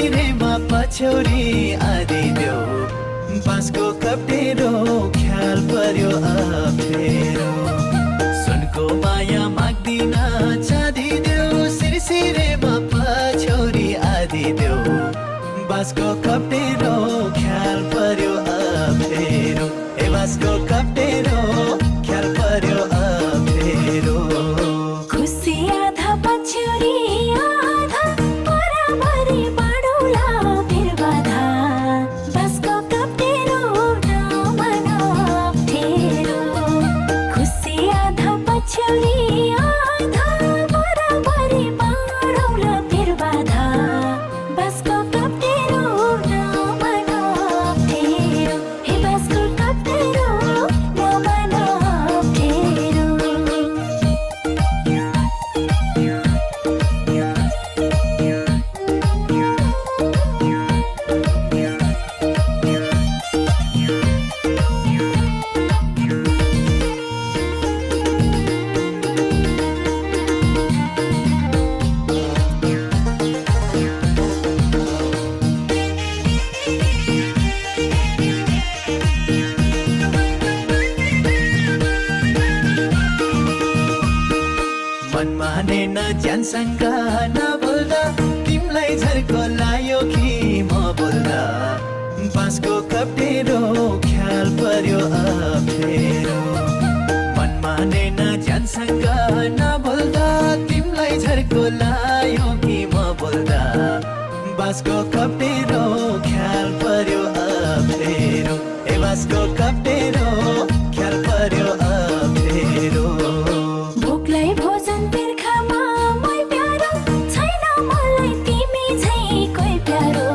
सिरसिरेमा पछौरी आदि देऊ बाँसको कप्टेरो ख्याल पर्यो अप्ठेरो सुनको माया माग्दिन चाँदी देऊ सिरसिरेमा पछौरी आदि देऊ बाँसको कप्टेरो ख्याल पर्यो अप्ठेरो ए बाँसको कप्टेरो ख्याल पर्यो अप्ठेरो खुसी आधा पछौरी आधा बराबरी बाडौला फेर बाधा बाँसको कप्टेरो नमन अप्ठेरो खुसी आधा पछौरी आधा बराबरी बाडौला फेर बाधा बाँसको कप्टेरो नमन अप्ठेरो हे बाँसको कप्टेरो नमन अप्ठेरो मन मानेन ज्यानसँग नबोल्दा तिमीलाई झर्को लायो कि म बोल्दा बाँसको कप्टेरो ख्याल पर्यो अप्ठेरो मन मानेन ज्यानसँग नबोल्दा तिमीलाई झर्को लायो कि म बोल्दा बाँसको कप्टेरो ख्याल पर्यो अप्ठेरो ए बाँसको कप्टेरो ख्याल पर्यो अप्ठेरो भोकलाई भोजन तिर्खामा मै प्यारो छैन मलाई तिमी झै कोही प्यारो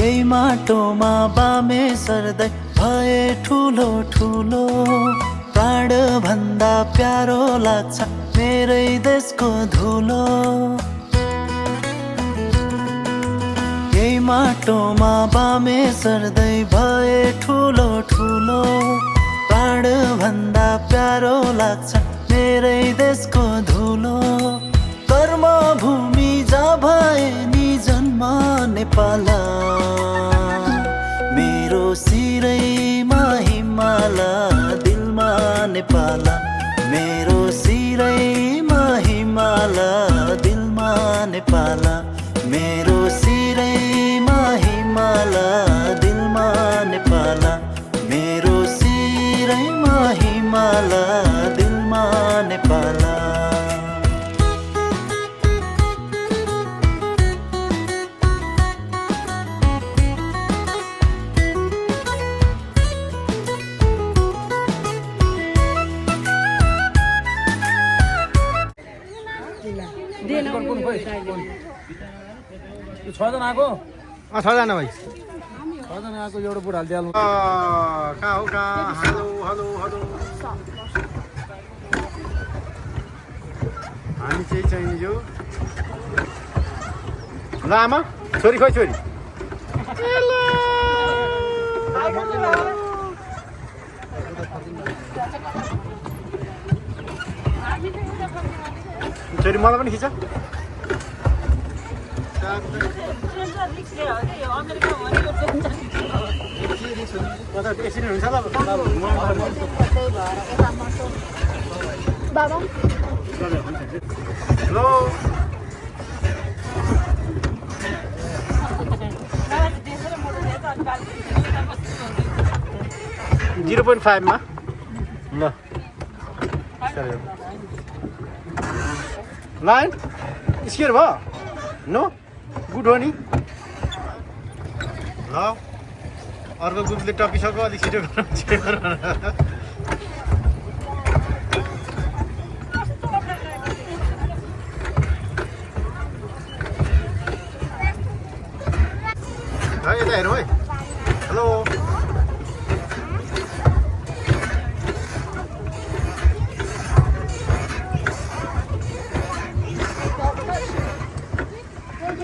यही माटोमा बामे सर्दै भए ठुलो ठुलो प्राण भन्दा प्यारो लाग्छ मेरै देशको धुलो यही माटोमा बामे सर्दै भए ठुलो ठुलो प्राण भन्दा प्यारो लाग्छ मेरै देशको धुलो कर्मभूमि जा भए नि जन्म नेपाल मेरो सिरैमा हिमाल दिलमा नेपाल मेरो सिरैमा हिमाल दिलमा नेपाल मेरो सिरैमा हिमाल दिलमा नेपाल मेरो सिरैमा हिमाल दिलमा नेपाल छजना आएको छजना भाइ छजना आएको एउटा बुढा हालिदिइहाल्नु कहाँ हो कहाँ हेलो हेलो हेलो हामी चाहिँ चाहिने यो ल आमा छोरी खोइ छोरी छोरी मलाई पनि खिच एक्सिडेन्ट हुन्छ बाबा हेलो 0.5 मा ल लाइन स्केयर भयो नो गुड हो नि ल अर्को ग्रुपले टपिसक्यो अलिक छिटो यता हेरौँ है हेलो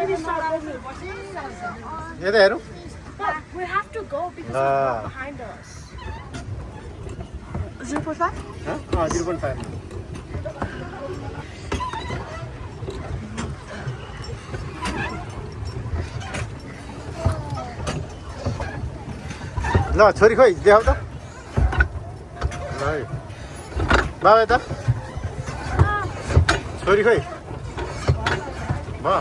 Maybe start over. यता हेरौँ But we have to go because Ah. it's behind us. 0.5? 0.5 ल छोरी खोइ देखाउ त ल है बाबा यता छोरी खोइ भयो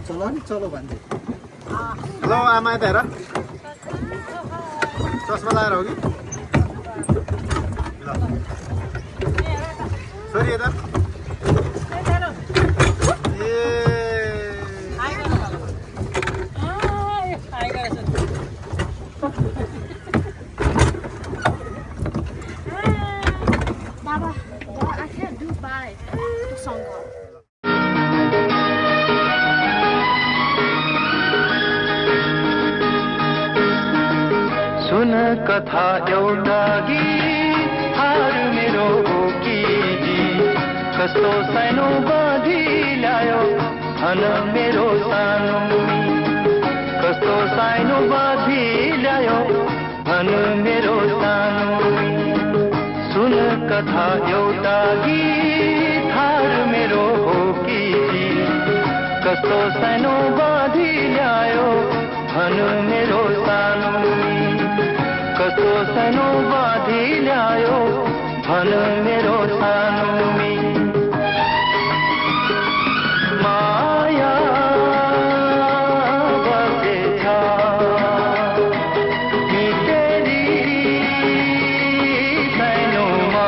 चलो नि चलो भन्दै ल आमा यता हेर चस्मा लगाएर हो कि ल छोरी यता ए Baba, I can't do bye to Sangha. सुन कथा एउटा गीत मेरो हो कि कस्तो सानो बाँधी ल्यायो भन मेरो सानो कस्तो सानो बाँधी ल्यायो भन मेरो सानो सुन कथा एउटा गीत मेरो हो कि कस्तो सानो बाँधी ल्यायो भन मेरो सानो कस्तो सानो बाँधी ल्यायो भन मेरो सानो माया बसेछ मितेरी सानोमा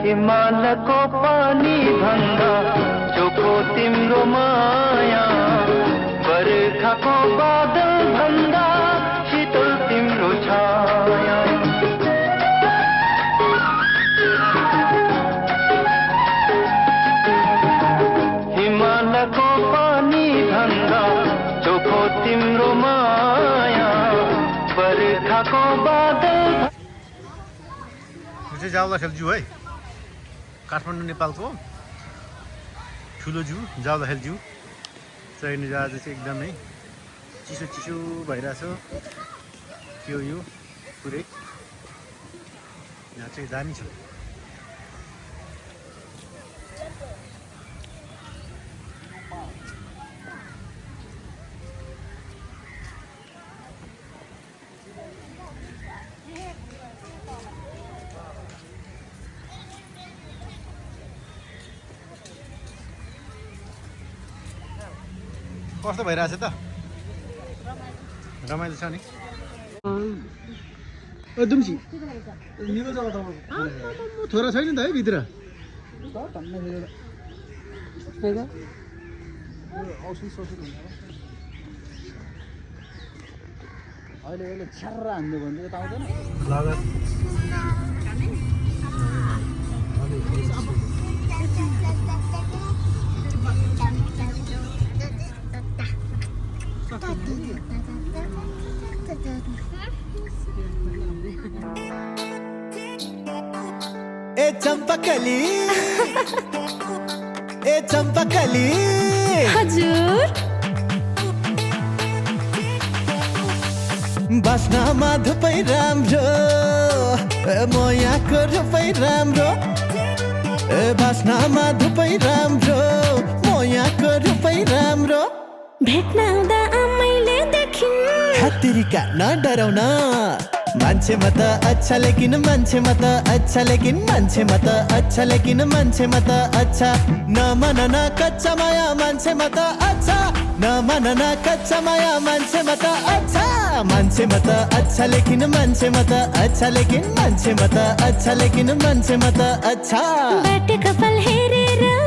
हिमालको पानी भन्दा चोखो तिम्रो माया बर्खाको बादल भन्दा शीतल तिम्रो छाया हिमालको पानी भन्दा चोखो तिम्रो माया बर्खाको बादल चाहिँ जाउला खेल्छु है काठमाडौँ नेपालको ठुलो जू जाउँदाखेरि जू चढ्ने जहाज चाहिँ एकदमै चिसो चिसो भइरहेछ त्यो यो पुरै यहाँ चाहिँ दामी छ कस्तो भइरहेछ त रमाइलो छ नि दुम्सी निको जग्गा छोरा छैन त है भित्र औषधि सौषध हुन्छ अहिले अहिले छ्यार्रा हान्यो भने यता आउँदैन ए चम्पकली ए चम्पकली हजुर बास्नामा धुपै राम्रो म यहाँको रूपै राम्रो ए बास्नामा धुपै राम्रो म यहाँको रूपै राम्रो भेट्न आउँदा आमैले देखिन् हत्तेरीका न डराउन मान्छे म त अच्छा लेकिन मान्छे म त अच्छा लेकिन मान्छे म त अच्छा लेकिन मान्छे म त अच्छा नमान न कच्चा माया मान्छे म त अच्छा नमान न कच्चा माया मान्छे म त अच्छा मान्छे म त अच्छा लेकिन मान्छे म त अच्छा लेकिन मान्छे म त अच्छा लेकिन मान्छे म त अच्छा बाट कपाल हेरेर